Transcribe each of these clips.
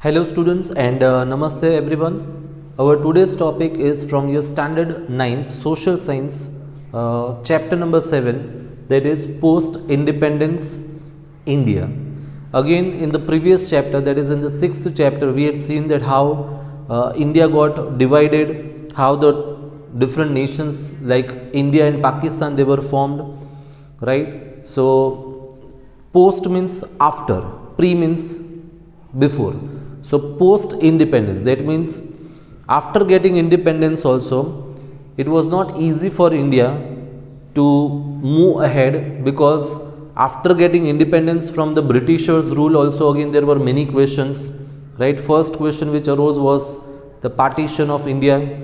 Hello students and namaste everyone. Our today's topic is from your standard 9th social science chapter number 7, that is post independence India. Again in the previous chapter, that is in the 6th chapter, we had seen that how India got divided, how the different nations like India and Pakistan they were formed, right? So post means after, pre means before. So post independence, that means after getting independence also, it was not easy for India to move ahead, because after getting independence from the Britishers rule also, again there were many questions, right? First question which arose was the partition of India.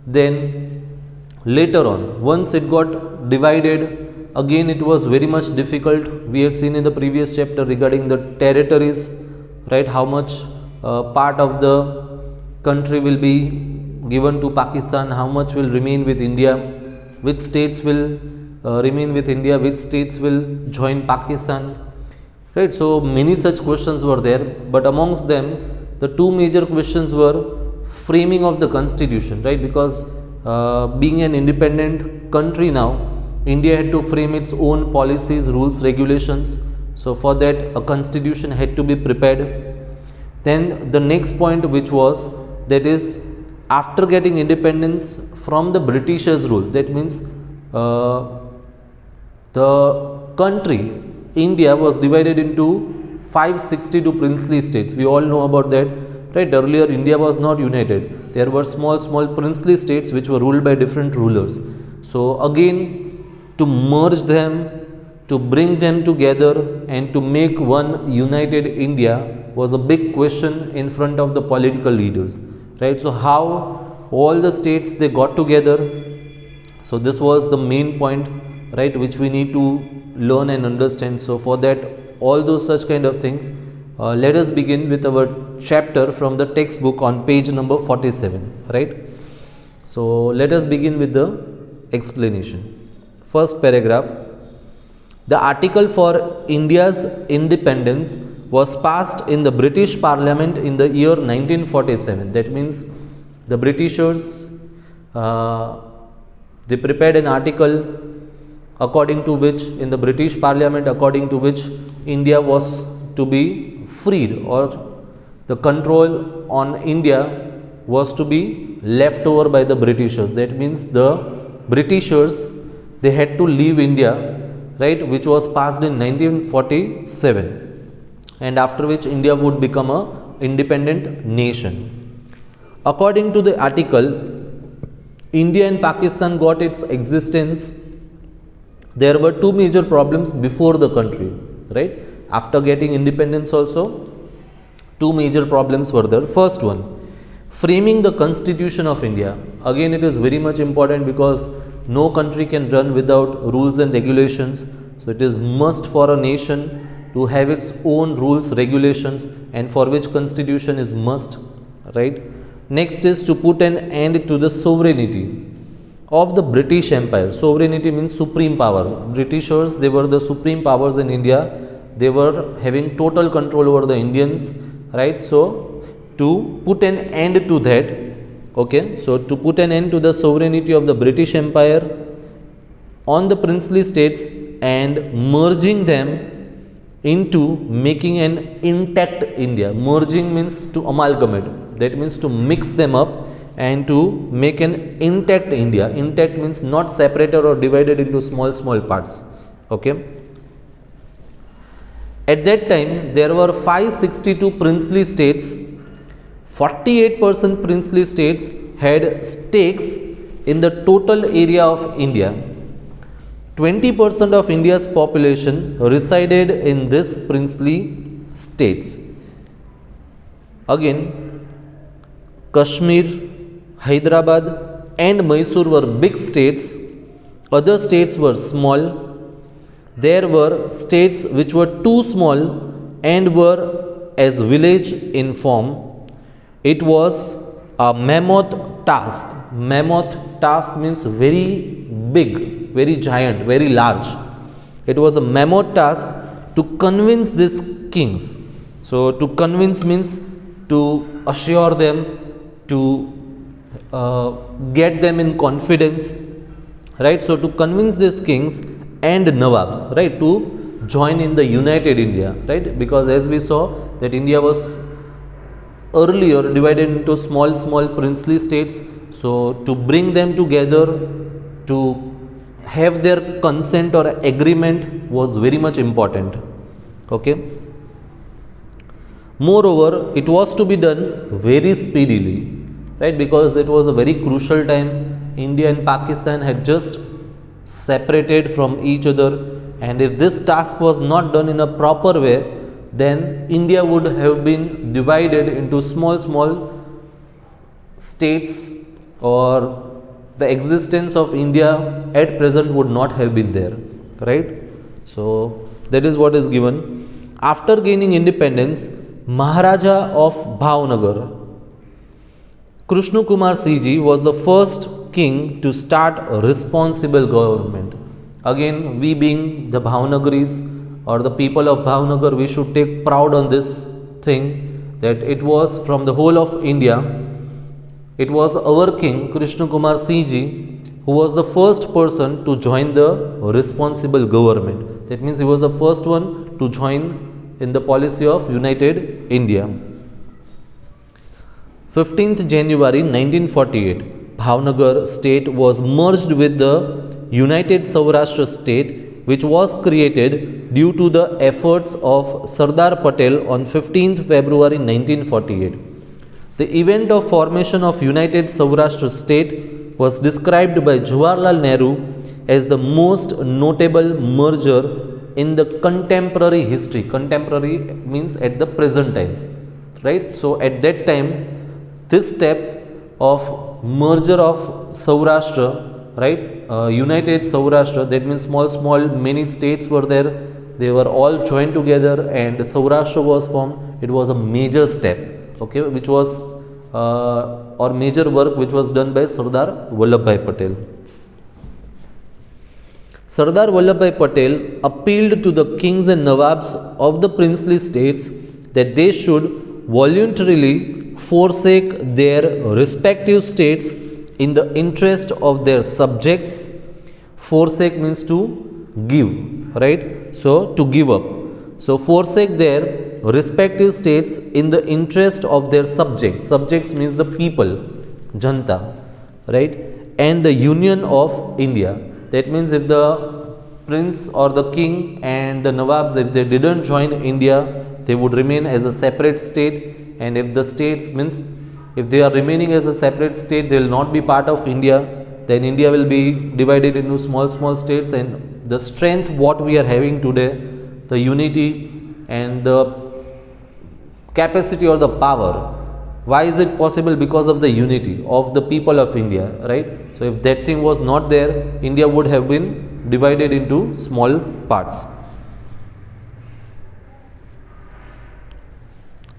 Then later on, once it got divided, again it was very much difficult. We had seen in the previous chapter regarding the territories, right? How much part of the country will be given to Pakistan, how much will remain with India, which states will remain with India, which states will join Pakistan, right? So many such questions were there, but amongst them the two major questions were framing of the constitution, right? Because being an independent country now, India had to frame its own policies, rules, regulations. So for that a constitution had to be prepared. Then the next point, which was, that is after getting independence from the Britishers rule, that means the country India was divided into 562 princely states. We all know about that, right? Earlier India was not united. There were small princely states which were ruled by different rulers. So again, to merge them, to bring them together and to make one united India was a big question in front of the political leaders, right? So how all the states they got together, so this was the main point, right, which we need to learn and understand. So for that, all those such kind of things, let us begin with our chapter from the textbook on page number 47, right? So let us begin with the explanation. First paragraph: the article for India's independence was passed in the British Parliament in the year 1947. That means the Britishers they prepared an article according to which, in the British Parliament, according to which India was to be freed, or the control on India was to be left over by the Britishers. That means the Britishers they had to leave India, right, which was passed in 1947, and after which India would become a independent nation. According to the article, India and Pakistan got its existence. There were two major problems before the country, right? After getting independence also, two major problems were there. First one, framing the constitution of India. Again, it is very much important, because no country can run without rules and regulations. So it is must for a nation to have its own rules, regulations, and for which constitution is must, right? Next is to put an end to the sovereignty of the British Empire. Sovereignty means supreme power. Britishers, they were the supreme powers in India. They were having total control over the Indians, right? So to put an end to that, okay, so to put an end to the sovereignty of the British Empire on the princely states and merging them into making an intact India. Merging means to amalgamate, that means to mix them up and to make an intact India. Intact means not separated or divided into small parts, okay. At that time there were 562 princely states. 48% princely states had stakes in the total area of India. 20% of India's population resided in these princely states. Again, Kashmir, Hyderabad and Mysore were big states. Other states were small. There were states which were too small and were as village in form. It was a mammoth task. Mammoth task means very big, very giant, very large. It was a mammoth task to convince these kings. So to convince means to assure them, to get them in confidence, right? So to convince these kings and Nawabs, right, to join in the united India, right? Because as we saw that India was earlier divided into small princely states, so to bring them together, to have their consent or agreement was very much important. Okay. Moreover, it was to be done very speedily, right? Because it was a very crucial time. India and Pakistan had just separated from each other, and if this task was not done in a proper way, then India would have been divided into small states, or the existence of India at present would not have been there, right? So that is what is given. After gaining independence, Maharaja of Bhavnagar, Krishna Kumar CG, was the first king to start a responsible government. Again, we being the Bhavnagaris or the people of Bhavnagar, we should take proud on this thing, that it was from the whole of India, it was our king Krishna Kumar CG who was the first person to join the responsible government. That means he was the first one to join in the policy of United India. 15th January 1948, Bhavnagar state was merged with the United Saurashtra state, which was created due to the efforts of Sardar Patel on 15th February 1948. The event of formation of United Saurashtra state was described by Jawaharlal Nehru as the most notable merger in the contemporary history. Contemporary means at the present time, right? So at that time, this step of merger of Saurashtra, right, United Saurashtra, that means small many states were there, they were all joined together and Saurashtra was formed. It was a major step, okay, which was or major work which was done by Sardar Vallabhbhai Patel. Sardar Vallabhbhai Patel appealed to the kings and Nawabs of the princely states that they should voluntarily forsake their respective states in the interest of their subjects. Forsake means to give, right? So to give up. So forsake their respective states in the interest of their subjects. Subjects means the people, Janta, right? And the union of India. That means if the prince or the king and the Nawabs, if they didn't join India, they would remain as a separate state. And if the states means, if they are remaining as a separate state, they will not be part of India, then India will be divided into small states, and the strength what we are having today, the unity and the capacity or the power, why is it possible? Because of the unity of the people of India, right? So if that thing was not there, India would have been divided into small parts.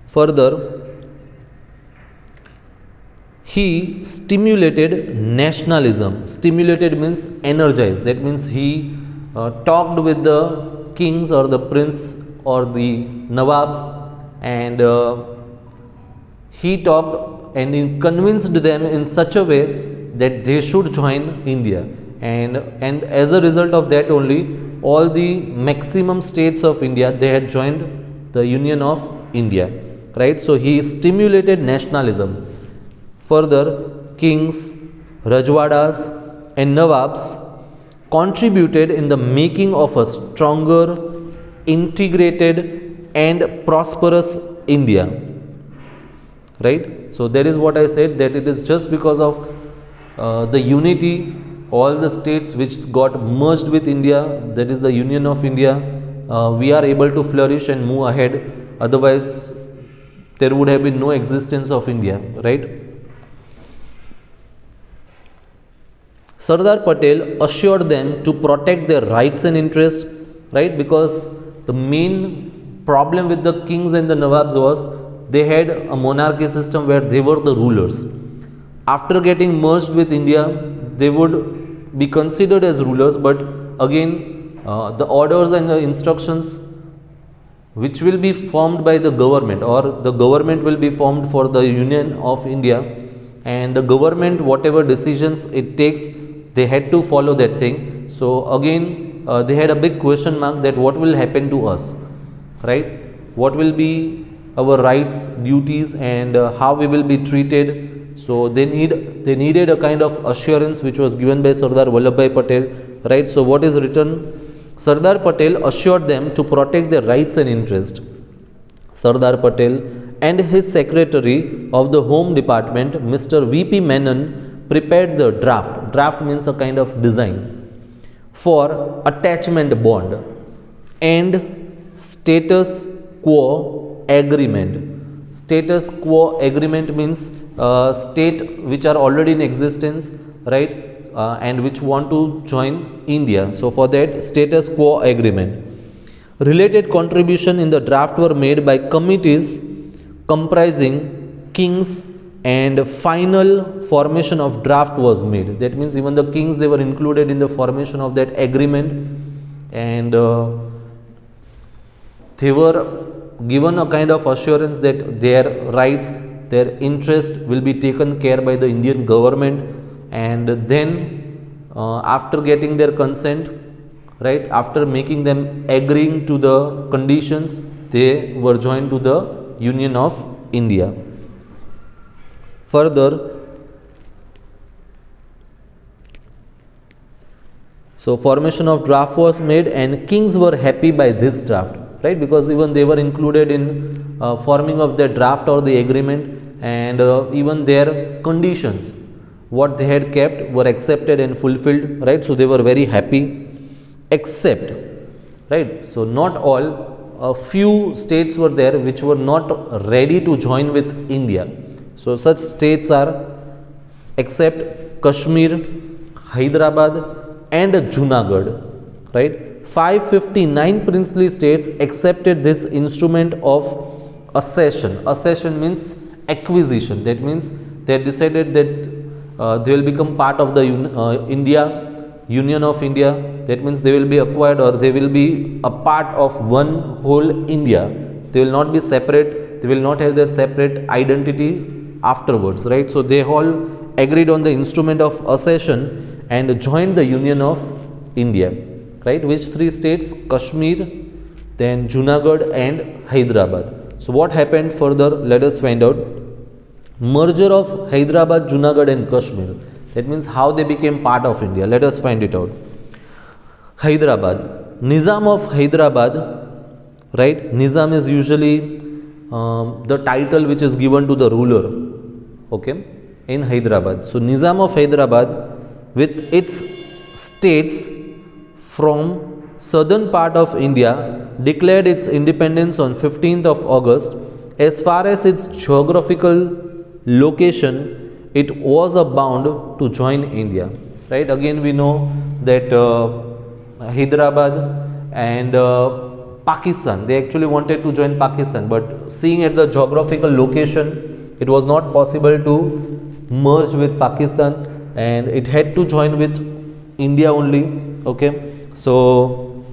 Further, he stimulated nationalism. Stimulated means energized. That means he talked with the kings or the prince or the Nawabs, and he talked and he convinced them in such a way that they should join India, and as a result of that only, all the maximum states of India, they had joined the Union of India, right? So he stimulated nationalism. Further, kings, Rajwadas and Nawabs contributed in the making of a stronger, integrated and prosperous India, right? So that is what I said, that it is just because of the unity, all the states which got merged with India, that is the Union of India, we are able to flourish and move ahead. Otherwise, there would have been no existence of India, right? Sardar Patel assured them to protect their rights and interests, right? Because the main problem with the kings and the Nawabs was they had a monarchy system where they were the rulers. After getting merged with India, they would be considered as rulers, but again the orders and the instructions which will be formed by the government, or the government will be formed for the Union of India, and the government, whatever decisions it takes, they had to follow that thing. So again, they had a big question mark that what will happen to us, right? What will be our rights, duties, and how we will be treated. So they needed a kind of assurance which was given by Sardar Vallabhbhai Patel, right? So what is written? Sardar Patel assured them to protect their rights and interest. Sardar Patel and his secretary of the Home Department, Mr. V.P. Menon, prepared the draft. Draft means a kind of design for attachment bond and status quo agreement. Status quo agreement means state which are already in existence, right? And which want to join India. So for that, status quo agreement. Related contribution in the draft were made by committees comprising kings, and final formation of draft was made. That means even the kings, they were included in the formation of that agreement, and they were given a kind of assurance that their rights, their interest will be taken care by the Indian government. And then after getting their consent, right, after making them agreeing to the conditions, they were joined to the Union of India. Further, so formation of draft was made, and kings were happy by this draft, right, because even they were included in forming of the draft or the agreement, and even their conditions what they had kept were accepted and fulfilled, right? So they were very happy, except, right? So not all, a few states were there which were not ready to join with India. So such states are except Kashmir, Hyderabad and Junagadh, right? 559 princely states accepted this instrument of accession. Accession means acquisition. That means they decided that they will become part of the Union of India. That means they will be acquired, or they will be a part of one whole India. They will not be separate. They will not have their separate identity afterwards, right? So they all agreed on the instrument of accession and joined the Union of India, right? Which three states? Kashmir, then Junagadh and Hyderabad. So what happened further? Let us find out. Merger of Hyderabad, Junagadh and Kashmir. That means how they became part of India. Let us find it out. Hyderabad. Nizam of Hyderabad, right? Nizam is usually the title which is given to the ruler, okay, in Hyderabad. So Nizam of Hyderabad with its states from southern part of India declared its independence on 15th of August. As far as its geographical location, it was bound to join India, right? Again we know that Hyderabad and Pakistan, they actually wanted to join Pakistan, but seeing at the geographical location, it was not possible to merge with Pakistan, and it had to join with India only, okay? So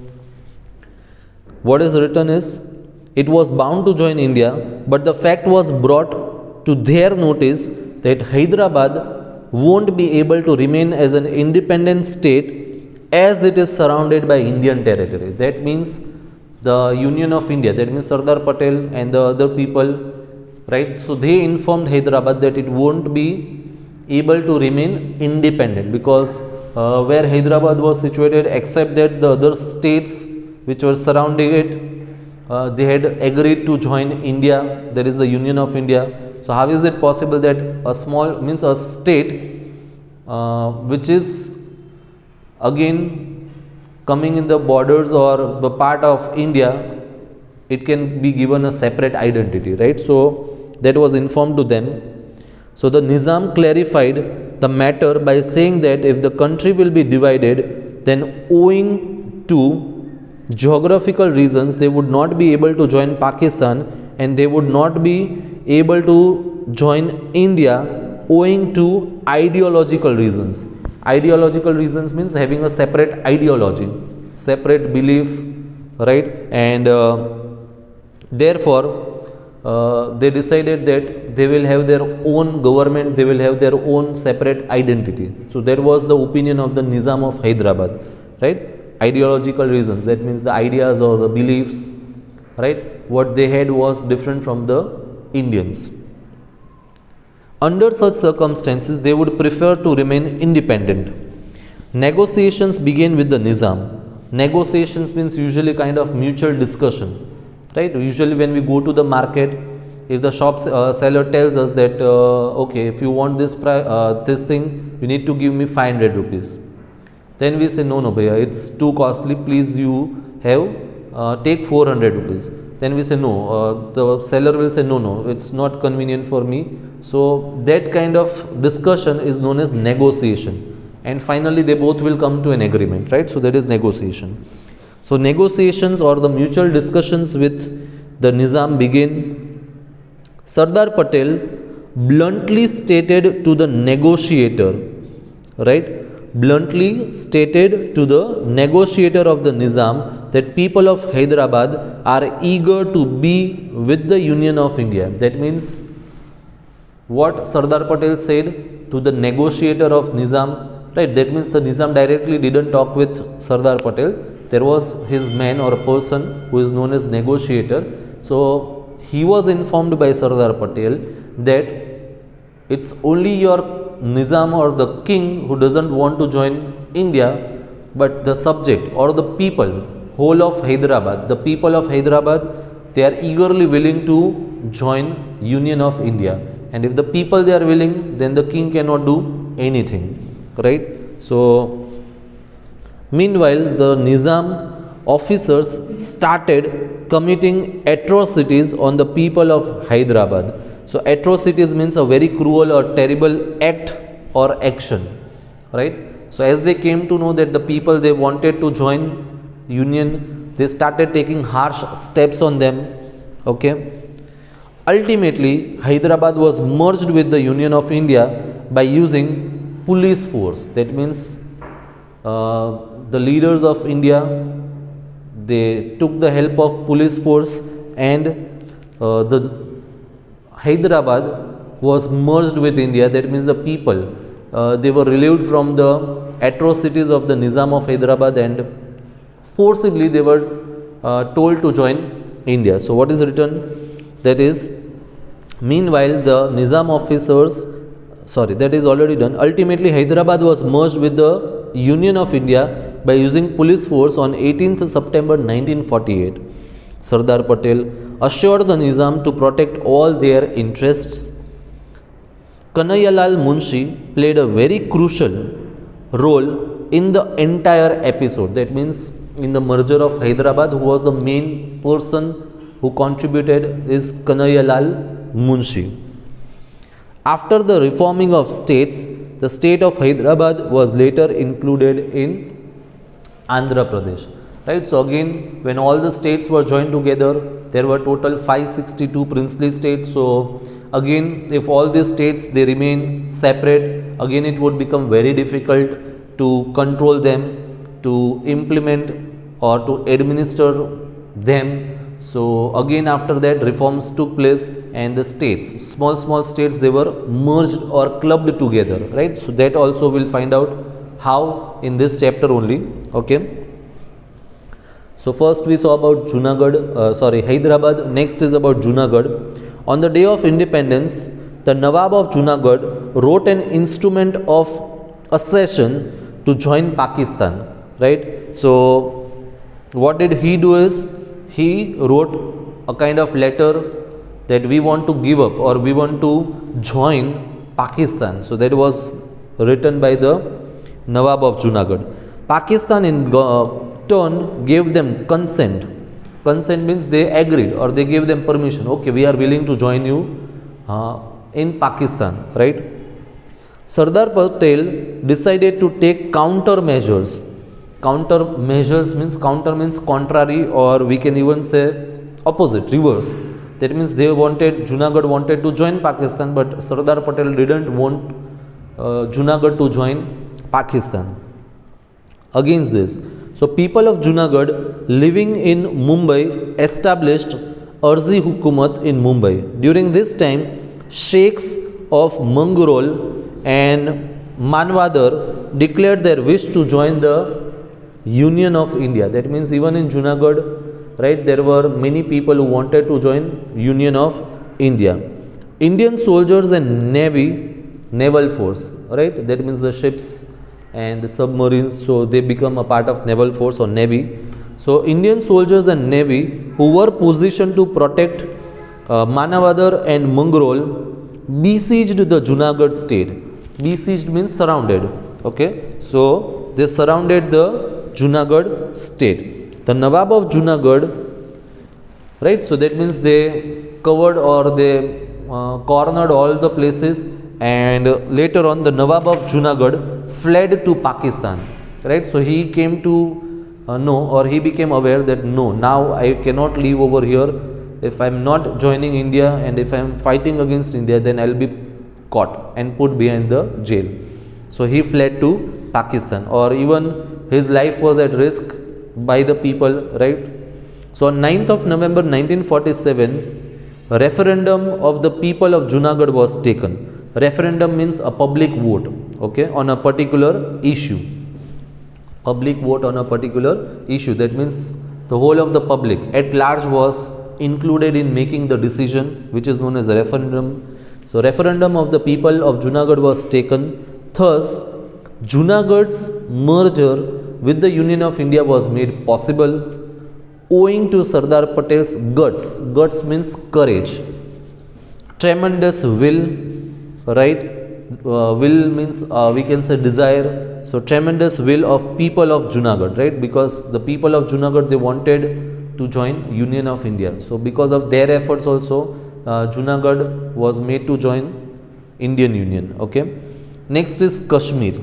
what is written is, it was bound to join India, but the fact was brought to their notice that Hyderabad won't be able to remain as an independent state as it is surrounded by Indian territory. That means the Union of India, that means Sardar Patel and the other people, right? So they informed Hyderabad that it won't be able to remain independent, because where Hyderabad was situated, except that the other states which were surrounding it, they had agreed to join India, that is the Union of India. So how is it possible that a small, means a state which is again coming in the borders or the part of India, it can be given a separate identity, right? So that was informed to them. So the Nizam clarified the matter by saying that if the country will be divided, then owing to geographical reasons, they would not be able to join Pakistan, and they would not be able to join India owing to ideological reasons. Ideological reasons means having a separate ideology, separate belief, right? And Therefore, they decided that they will have their own government, they will have their own separate identity. So that was the opinion of the Nizam of Hyderabad, right? Ideological reasons, that means the ideas or the beliefs, right, what they had was different from the Indians. Under such circumstances, they would prefer to remain independent. Negotiations began with the Nizam. Negotiations means usually kind of mutual discussion, right? Usually when we go to the market, if the shop seller tells us that okay, if you want this thing, you need to give me 500 rupees. Then we say, no bhaiya, it's too costly, please you have take 400 rupees. Then we say no, the seller will say no, it's not convenient for me. So that kind of discussion is known as negotiation, and finally they both will come to an agreement, right? So that is negotiation. So negotiations or the mutual discussions with the Nizam begin. Sardar Patel bluntly stated to the negotiator, right? Bluntly stated to the negotiator of the Nizam that people of Hyderabad are eager to be with the Union of India. That means what Sardar Patel said to the negotiator of Nizam, right? That means the Nizam directly didn't talk with Sardar Patel. There was his man or a person who is known as negotiator. So he was informed by Sardar Patel that it's only your Nizam or the king who doesn't want to join India, but the subject or the people, whole of Hyderabad, the people of Hyderabad, they are eagerly willing to join Union of India. And if the people they are willing, then the king cannot do anything, right? So meanwhile, the Nizam officers started committing atrocities on the people of Hyderabad. So atrocities means a very cruel or terrible act or action, right? So as they came to know that the people they wanted to join Union, they started taking harsh steps on them, okay? Ultimately, Hyderabad was merged with the Union of India by using police force. That means the leaders of India, they took the help of police force, and the Hyderabad was merged with India. That means the people, they were relieved from the atrocities of the Nizam of Hyderabad, and forcibly they were told to join India. So what is written? That is, meanwhile the Nizam officers, that is already done. Ultimately Hyderabad was merged with the Union of India by using police force on 18th September 1948. Sardar Patel assured the Nizam to protect all their interests. Kanhaiyalal Munshi played a very crucial role in the entire episode. That means in the merger of Hyderabad, who was the main person who contributed is Kanhaiyalal Munshi. After the reforming of states, the state of Hyderabad was later included in Andhra Pradesh. Right? So again, when all the states were joined together, there were total 562 princely states. So again, if all these states they remain separate, again it would become very difficult to control them, to implement or to administer them. So again after that reforms took place, and the states, small states, they were merged or clubbed together, right? So that also we'll find out how in this chapter only, okay? So first we saw about Hyderabad, next is about Junagadh. On the day of independence, the Nawab of Junagadh wrote an instrument of accession to join Pakistan, right? So what did he do is, he wrote a kind of letter that we want to give up or we want to join Pakistan. So that was written by the Nawab of Junagadh. Pakistan in turn gave them consent. Consent means they agreed or they gave them permission. Okay, we are willing to join you in Pakistan, right? Sardar Patel decided to take countermeasures. Countermeasures means, counter means contrary, or we can even say opposite, reverse. That means Junagadh wanted to join Pakistan, but Sardar Patel didn't want Junagadh to join Pakistan. Against this, so people of Junagadh living in Mumbai established Arzi Hukumat in Mumbai. During this time, sheikhs of Mangrol and Manvadar declared their wish to join the Union of India. That means even in Junagadh, right, there were many people who wanted to join Union of India. Indian soldiers and naval force, right, that means the ships and the submarines, so they become a part of naval force or navy. So Indian soldiers and navy who were positioned to protect Manavadar and Mangrol besieged the Junagadh state. Besieged means surrounded. Okay, so they surrounded the Junagadh state. The Nawab of Junagadh, right, so that means they covered or they cornered all the places, and later on the Nawab of Junagadh fled to Pakistan, right. So he came to know, or he became aware that no, now I cannot live over here. If I am not joining India and if I am fighting against India, then I will be caught and put behind the jail. So he fled to Pakistan, or even his life was at risk by the people, right. So on 9th of November 1947, a referendum of the people of Junagadh was taken. Referendum means a public vote, okay, on a particular issue. Public vote on a particular issue. That means the whole of the public at large was included in making the decision, which is known as a referendum. So referendum of the people of Junagadh was taken. Thus, Junagadh's merger with the Union of India was made possible owing to Sardar Patel's guts. Guts means courage, tremendous will, right. Will means we can say desire. So tremendous will of people of Junagadh, right, because the people of Junagadh, they wanted to join Union of India. So because of their efforts also, Junagadh was made to join Indian Union. Okay. Next is Kashmir.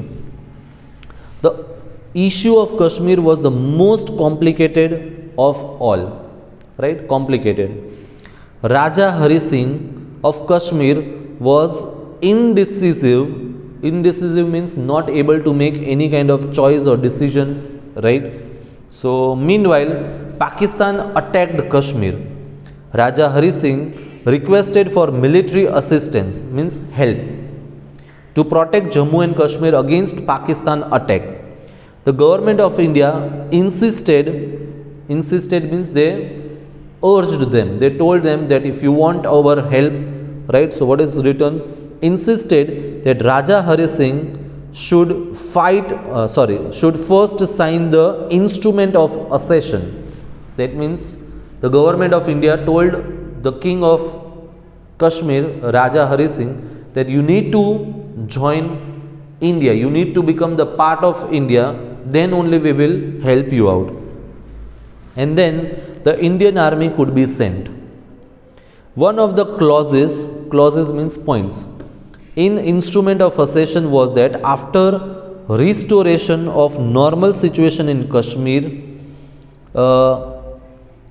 The issue of Kashmir was the most complicated of all, right, complicated. Raja Hari Singh of Kashmir was indecisive. Indecisive means not able to make any kind of choice or decision, right. So meanwhile, Pakistan attacked Kashmir. Raja Hari Singh requested for military assistance, means help, to protect Jammu and Kashmir against Pakistan attack. The government of India insisted means they urged them, they told them that if you want our help, right, so what is written, insisted that Raja Hari Singh should first sign the instrument of accession. That means the government of India told the king of Kashmir, Raja Hari Singh, that you need to join India, you need to become the part of India, then only we will help you out. And then the Indian army could be sent. One of the clauses means points, in instrument of accession was that after restoration of normal situation in Kashmir,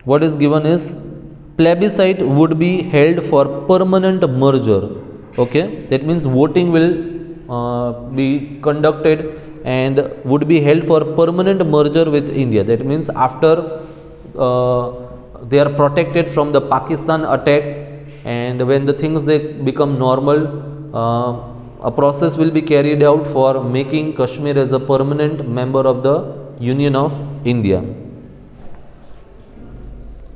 what is given is plebiscite would be held for permanent merger. Okay, that means voting will be conducted and would be held for permanent merger with India. That means after they are protected from the Pakistan attack, and when the things they become normal, a process will be carried out for making Kashmir as a permanent member of the Union of India.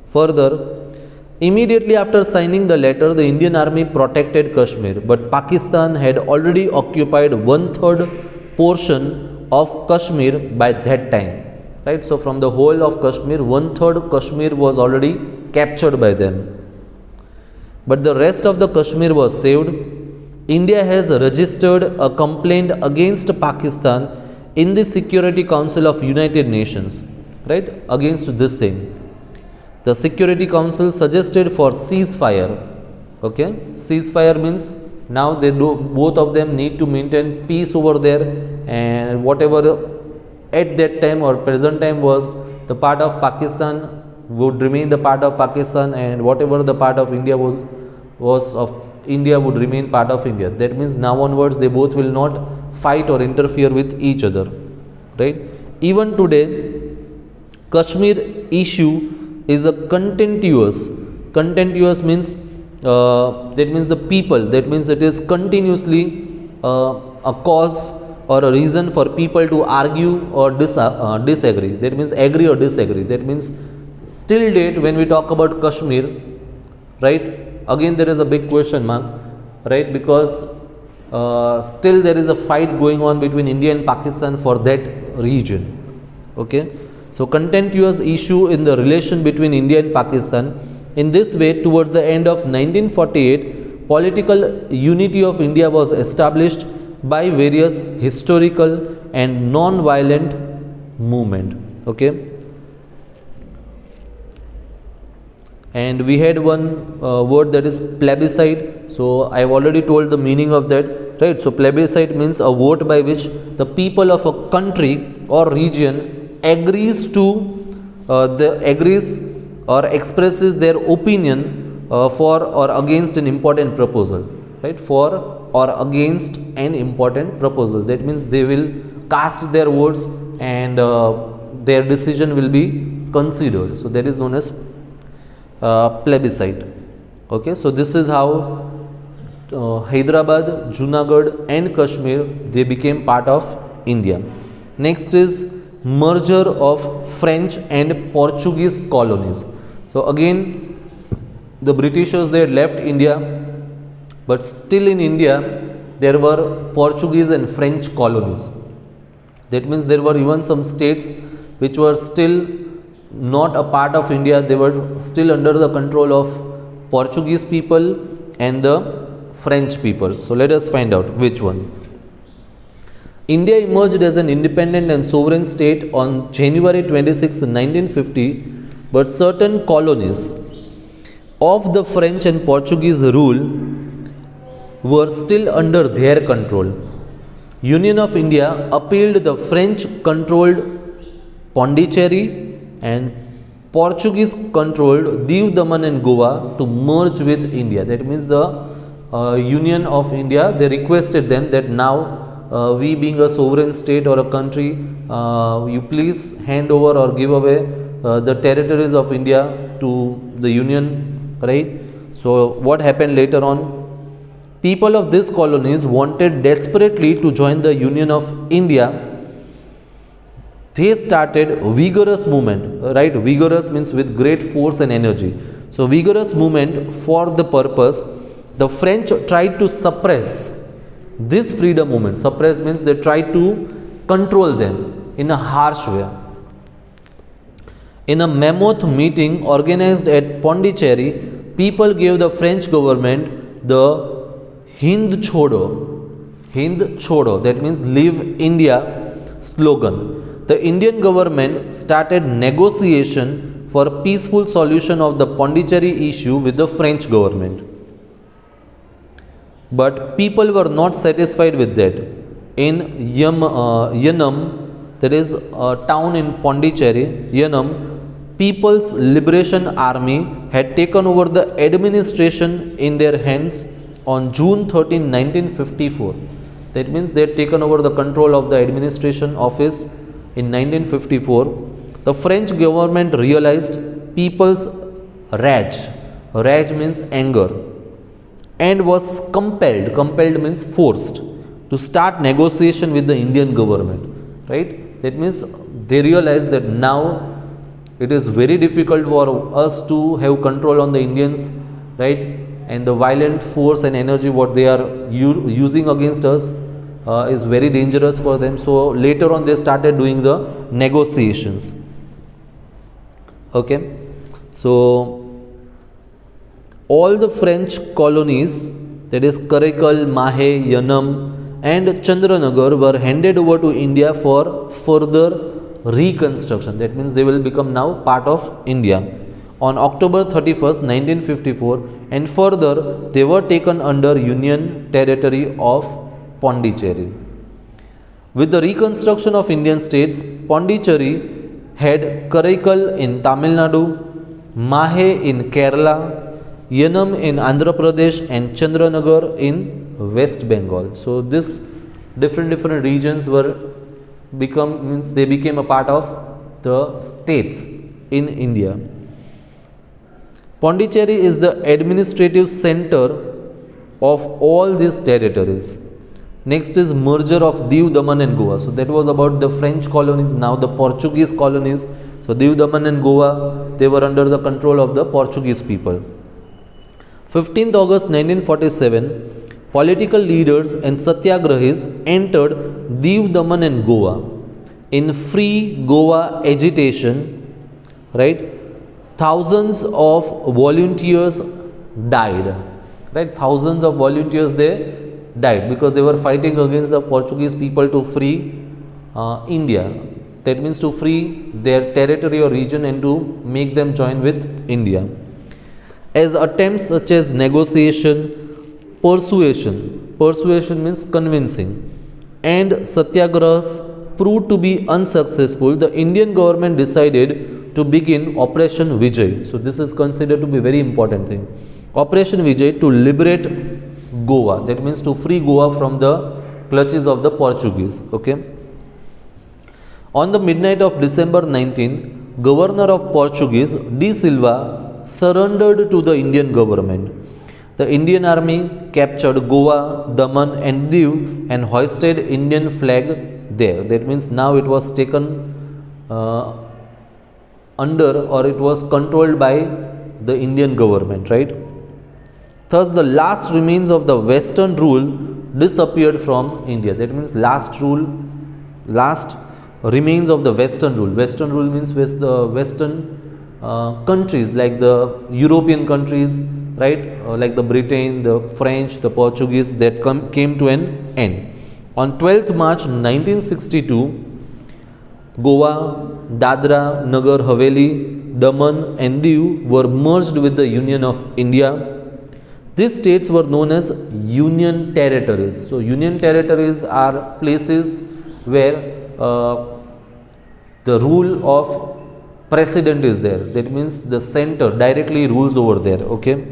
Further, immediately after signing the letter, the Indian army protected Kashmir, but Pakistan had already occupied 1/3 portion of Kashmir by that time. Right, so from the whole of Kashmir, 1/3 Kashmir was already captured by them. But the rest of the Kashmir was saved. India has registered a complaint against Pakistan in the Security Council of United Nations, right, against this thing. The Security Council suggested for ceasefire. Okay, ceasefire means now they do, both of them need to maintain peace over there, and whatever at that time or present time was the part of Pakistan would remain the part of Pakistan, and whatever the part of India was of India would remain part of India. That means now onwards they both will not fight or interfere with each other, right. Even today, Kashmir issue is a contentious Contentious means that means the people, that means it is continuously a cause or a reason for people to argue or disagree. That means agree or disagree. That means till date when we talk about Kashmir, right, again there is a big question mark, right, because still there is a fight going on between India and Pakistan for that region. Okay, so contentious issue in the relation between India and Pakistan. In this way, towards the end of 1948, political unity of India was established by various historical and non-violent movement. Okay, and we had one word, that is plebiscite. So I have already told the meaning of that, right? So plebiscite means a vote by which the people of a country or region agrees to agrees or expresses their opinion for or against an important proposal, right? For or against an important proposal. That means they will cast their votes and their decision will be considered. So that is known as plebiscite. Okay, so this is how Hyderabad, Junagadh and Kashmir, they became part of India. Next is merger of French and Portuguese colonies. So again the Britishers, they had left India, but still in India there were Portuguese and French colonies. That means there were even some states which were still not a part of India. They were still under the control of Portuguese people and the French people. So let us find out which one. India emerged as an independent and sovereign state on January 26, 1950, but certain colonies of the French and Portuguese rule were still under their control. Union of India appealed the French-controlled Pondicherry and Portuguese-controlled Diu, Daman and Goa to merge with India. That means the Union of India, they requested them that now we being a sovereign state or a country, you please hand over or give away the territories of India to the Union, right? So what happened later on? People of these colonies wanted desperately to join the Union of India. They started vigorous movement, right? Vigorous means with great force and energy. So vigorous movement for the purpose. The French tried to suppress this freedom movement. Suppress means they tried to control them in a harsh way. In a mammoth meeting organized at Pondicherry, people gave the French government the Hind Chodo, that means Leave India slogan. The Indian government started negotiation for a peaceful solution of the Pondicherry issue with the French government. But people were not satisfied with that. In Yanam, there is a town in Pondicherry, Yanam, People's Liberation Army had taken over the administration in their hands on June 13, 1954. That means they had taken over the control of the administration office in 1954. The French government realized people's rage. Rage means anger. And was compelled means forced, to start negotiation with the Indian government, right? That means they realized that now it is very difficult for us to have control on the Indians, right? And the violent force and energy what they are using against us is very dangerous for them. So later on they started doing the negotiations. Okay, so all the French colonies, that is Karaikal, Mahe, Yanam and Chandranagar, were handed over to India for further reconstruction. That means they will become now part of India on October 31st, 1954, and further they were taken under Union territory of Pondicherry. With the reconstruction of Indian states, Pondicherry had Karaikal in Tamil Nadu, Mahe in Kerala, Yanam in Andhra Pradesh and Chandranagar in West Bengal. So this different regions they became a part of the states in India. Pondicherry is the administrative center of all these territories. Next is merger of Diu, Daman and Goa. So that was about the French colonies, now the Portuguese colonies. So Diu, Daman and Goa, they were under the control of the Portuguese people. 15th August 1947, political leaders and satyagrahis entered Diu, Daman and Goa in free Goa agitation, right? Thousands of volunteers died, right? Thousands of volunteers, they died because they were fighting against the Portuguese people to free India. That means to free their territory or region and to make them join with India. As attempts such as negotiation, persuasion means convincing, and satyagrahas proved to be unsuccessful, the Indian government decided to begin Operation Vijay. So this is considered to be a very important thing. Operation Vijay to liberate Goa. That means to free Goa from the clutches of the Portuguese. Okay. On the midnight of December 19, Governor of Portuguese De Silva surrendered to the Indian government. The Indian army captured Goa, Daman and Diu and hoisted Indian flag there. That means now it was taken under, or it was controlled by the Indian government, right? Thus the last remains of the Western rule disappeared from India. That means last remains of the Western rule. Western rule means the Western countries like the European countries, right? Like the Britain, the French, the Portuguese, that came to an end. On 12th March 1962, Goa, Dadra, Nagar Haveli, Daman and Diu were merged with the Union of India. These states were known as Union Territories. So Union Territories are places where the rule of president is there. That means the center directly rules over there. Okay.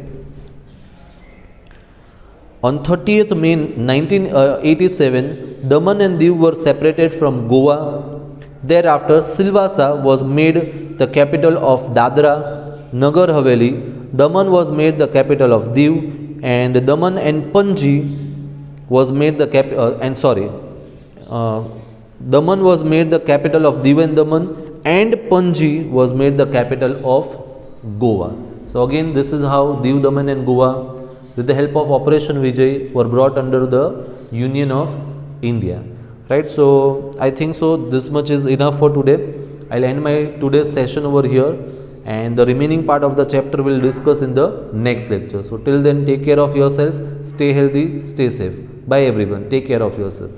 On 30th May 1987, Daman and Diu were separated from Goa. Thereafter, Silvassa was made the capital of Dadra, Nagar Haveli. Daman was made the capital of Diu, and Daman and Panji was made the Daman was made the capital of Diu and Daman, and Panji was made the capital of Goa. So again, this is how Diu, Daman and Goa, with the help of Operation Vijay, were brought under the Union of India. Right, so I think so this much is enough for today. I'll end my today's session over here, and the remaining part of the chapter we'll discuss in the next lecture. So till then, take care of yourself, stay healthy, stay safe. Bye everyone, take care of yourself.